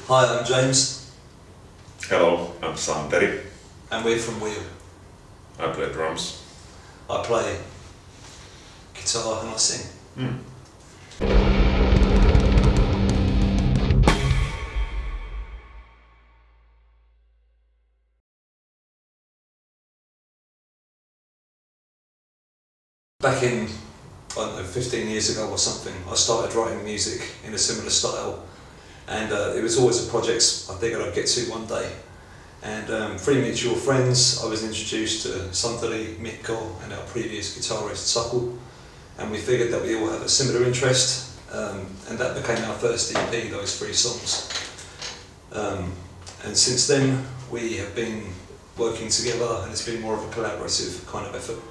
Hi, I'm James. Hello, I'm Santeri. And we're from Wheel. I play drums. I play guitar and I sing. Back in, I don't know, 15 years ago or something, I started writing music in a similar style, and it was always a project I figured I'd get to one day. And through mutual friends, I was introduced to Santeri, Mikko and our previous guitarist Saku, and we figured that we all have a similar interest, and that became our first EP, those 3 songs. And since then we have been working together, and it's been more of a collaborative kind of effort.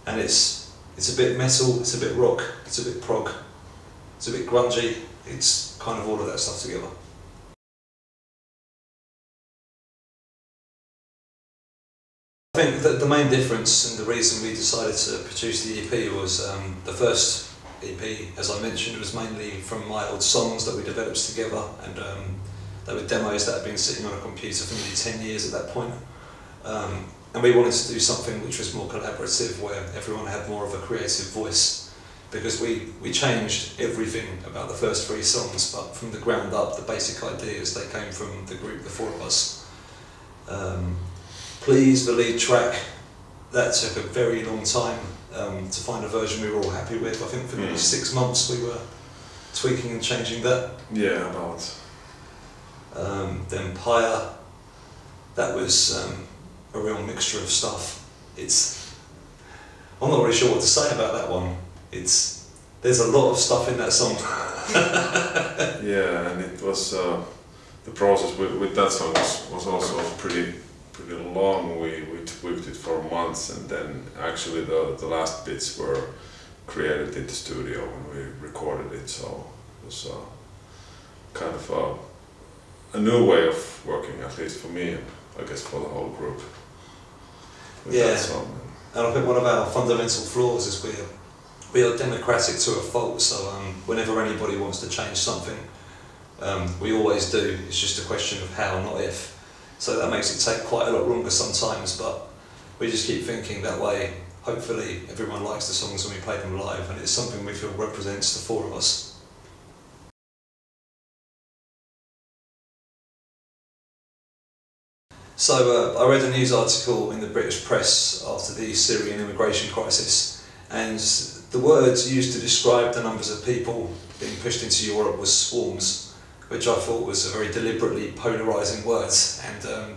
And it's a bit metal, it's a bit rock, it's a bit prog, it's a bit grungy, it's kind of all of that stuff together. I think that the main difference and the reason we decided to produce the EP was the first EP, as I mentioned, was mainly from my old songs that we developed together, and they were demos that had been sitting on a computer for nearly 10 years at that point. And we wanted to do something which was more collaborative, where everyone had more of a creative voice, because we changed everything about the first 3 songs, but from the ground up, the basic ideas, they came from the group, the 4 of us. Please, the lead track, that took a very long time to find a version we were all happy with. I think for nearly 6 months we were tweaking and changing that. Yeah, about. Then Pyre, that was a real mixture of stuff. I'm not really sure what to say about that one. There's a lot of stuff in that song. Yeah, and it was the process with that song was also pretty long. We tweaked it for months, and then actually the last bits were created in the studio when we recorded it. So it was kind of a new way of working, at least for me, and I guess for the whole group. Yeah, and I think one of our fundamental flaws is we are democratic to a fault, so whenever anybody wants to change something, we always do. It's just a question of how, not if. So that makes it take quite a lot longer sometimes, but we just keep thinking that way. Hopefully everyone likes the songs when we play them live, and it's something we feel represents the 4 of us. So I read a news article in the British press after the Syrian immigration crisis, and the words used to describe the numbers of people being pushed into Europe was swarms, which I thought was a very deliberately polarising word and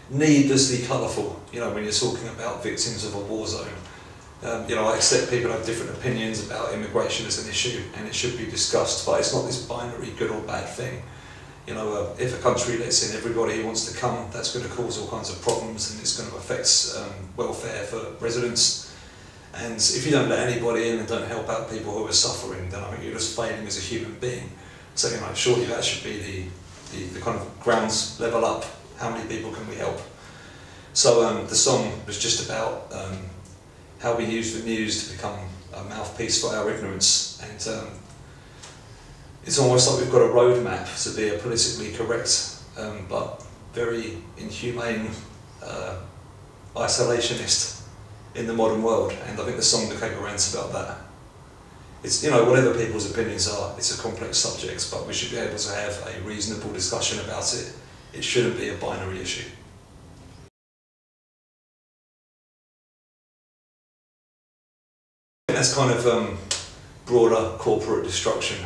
needlessly colourful, you know, when you're talking about victims of a war zone. You know, I accept people have different opinions about immigration as an issue, and it should be discussed, but it's not this binary good or bad thing. You know, if a country lets in everybody who wants to come, that's going to cause all kinds of problems, and it's going to affect welfare for residents. And if you don't let anybody in and don't help out people who are suffering, then I think you're just failing as a human being. So, you know, surely that should be the kind of grounds level up. How many people can we help? So the song was just about how we use the news to become a mouthpiece for our ignorance, and it's almost like we've got a roadmap to be a politically correct but very inhumane isolationist in the modern world, and I think the song became a rant about that. It's, you know, whatever people's opinions are, it's a complex subject, but we should be able to have a reasonable discussion about it. It shouldn't be a binary issue. That's kind of broader corporate destruction.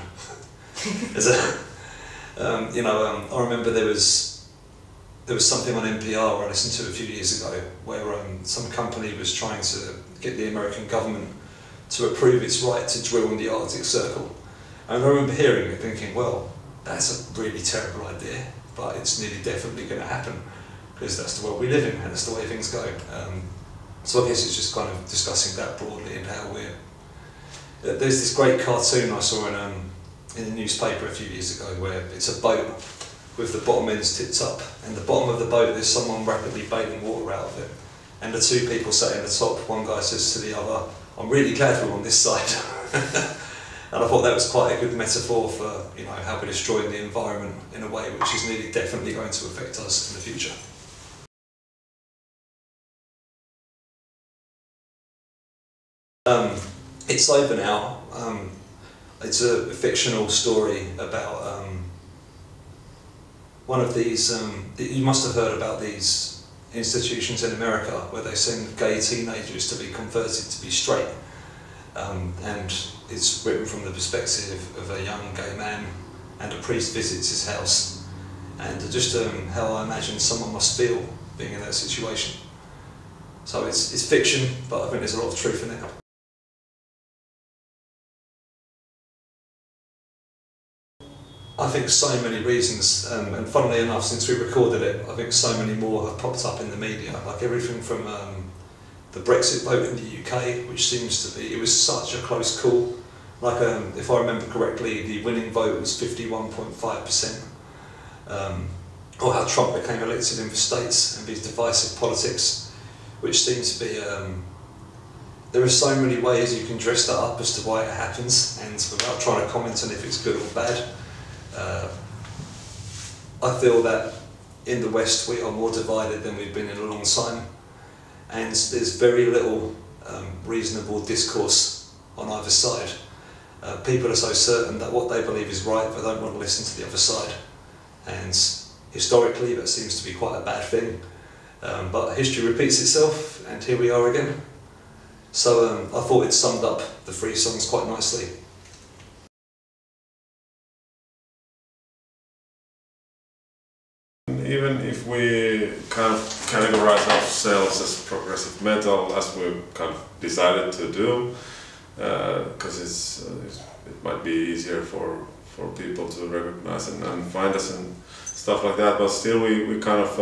You know, I remember there was something on NPR I listened to a few years ago where some company was trying to get the American government to approve its right to drill in the Arctic Circle. And I remember hearing it thinking, well, that's a really terrible idea, but it's nearly definitely going to happen because that's the world we live in and that's the way things go. So I guess it's just kind of discussing that broadly and how there's this great cartoon I saw in a newspaper a few years ago where it's a boat with the bottom ends tipped up, and the bottom of the boat there's someone rapidly bailing water out of it, and the 2 people sat in the top, one guy says to the other, "I'm really glad we're on this side." And I thought that was quite a good metaphor for, you know, how we're destroying the environment in a way which is nearly definitely going to affect us in the future. It's over now. It's a fictional story about one of these, you must have heard about these institutions in America where they send gay teenagers to be converted to be straight. And it's written from the perspective of a young gay man, and a priest visits his house. And just how I imagine someone must feel being in that situation. So it's fiction, but I think there's a lot of truth in it. I think so many reasons, and funnily enough, since we recorded it, I think so many more have popped up in the media, like everything from the Brexit vote in the UK, which seems to be, it was such a close call. Like, if I remember correctly, the winning vote was 51.5%. Or how Trump became elected in the States, and these divisive politics, which seems to be, there are so many ways you can dress that up as to why it happens, and without trying to comment on if it's good or bad. I feel that in the West we are more divided than we've been in a long time, and there's very little reasonable discourse on either side. People are so certain that what they believe is right, they don't want to listen to the other side, and historically that seems to be quite a bad thing, but history repeats itself, and here we are again. So I thought it summed up the three songs quite nicely. Even if we kind of categorize ourselves as progressive metal, as we kind of decided to do, because it might be easier for people to recognize and find us and stuff like that, but still we kind of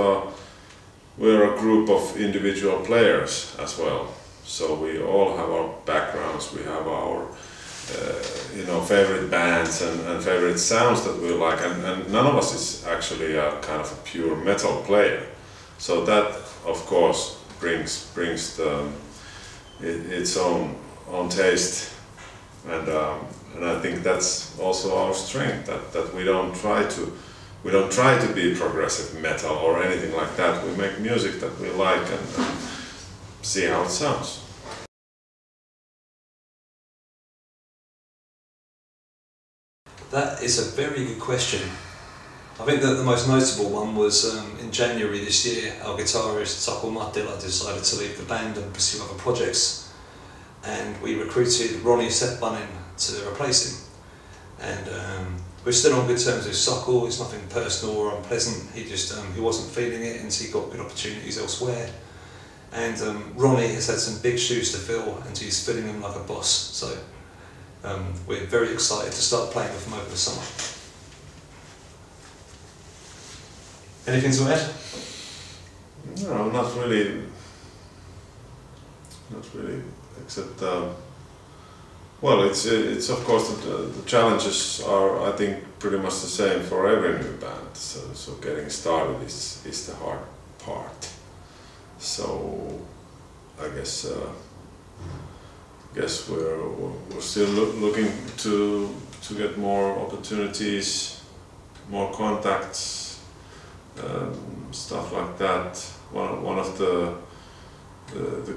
we're a group of individual players as well. So we all have our backgrounds, we have our you know, favorite bands and favorite sounds that we like, and none of us is actually a kind of a pure metal player. So that, of course, brings its own taste, and I think that's also our strength, that we don't try to be progressive metal or anything like that. We make music that we like and see how it sounds. That is a very good question. I think that the most notable one was in January this year, our guitarist Taco Martilla decided to leave the band and pursue other projects, and we recruited Ronnie Seppanen to replace him. And we're still on good terms with Sokol. It's nothing personal or unpleasant. He just he wasn't feeling it, and he got good opportunities elsewhere. And Ronnie has had some big shoes to fill, and he's filling them like a boss. So we're very excited to start playing with him over the summer. Anything to add? No, not really. Not really, except well, it's of course the challenges are, I think, pretty much the same for every new band. So getting started is the hard part. So I guess we're still looking to get more opportunities, more contacts, stuff like that. One of the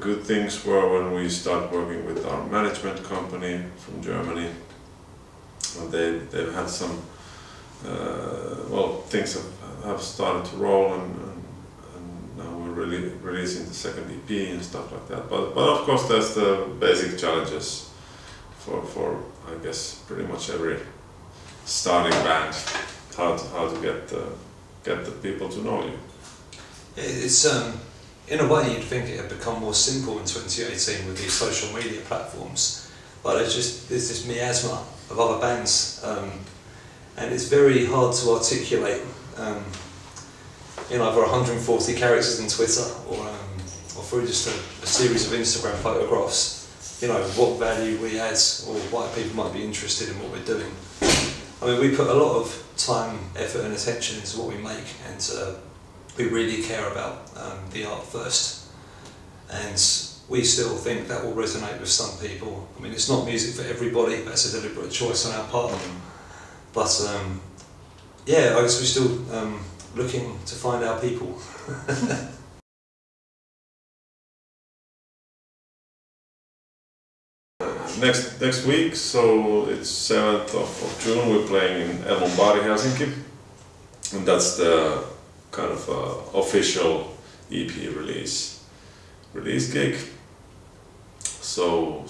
good things were when we started working with our management company from Germany. They've had some well, things have started to roll, and now we're really releasing the second EP and stuff like that. But of course there's the basic challenges for I guess pretty much every starting band, how to get the people to know you. It's in a way you'd think it had become more simple in 2018 with these social media platforms, but there's this miasma of other bands, and it's very hard to articulate in either 140 characters on Twitter or through just a series of Instagram photographs, you know, what value we add or why people might be interested in what we're doing. I mean, we put a lot of time, effort and attention into what we make, and we really care about the art first. And we still think that will resonate with some people. I mean, it's not music for everybody, that's a deliberate choice on our part. But yeah, I guess we're still looking to find our people. Next week, so it's 7th of June, we're playing in El Mombari, Helsinki, and that's the kind of official EP release gig. So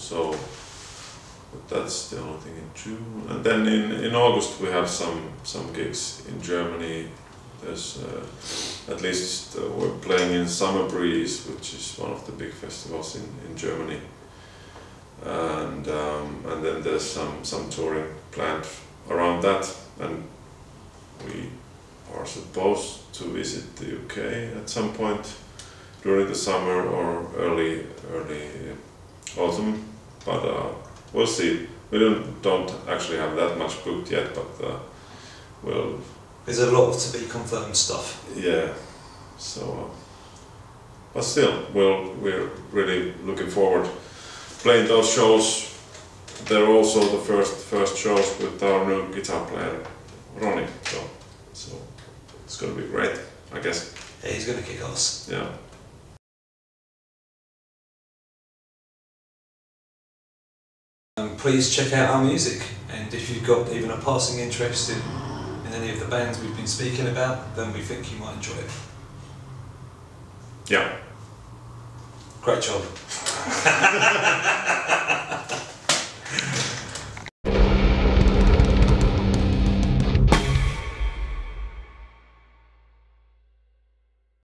that's the only thing in June, and then in August we have some gigs in Germany. There's at least we're playing in Summer Breeze, which is one of the big festivals in Germany. And then there's some touring planned around that, and we are supposed to visit the UK at some point during the summer or early autumn, but we'll see. We don't actually have that much booked yet, but there's a lot to be confirmed stuff. Yeah, so but still, we're really looking forward playing those shows. They're also the first shows with our new guitar player, Ronnie. So it's gonna be great, I guess. Yeah, he's gonna kick ass. Yeah. Please check out our music, and if you've got even a passing interest in any of the bands we've been speaking about, then we think you might enjoy it. Yeah. Great job.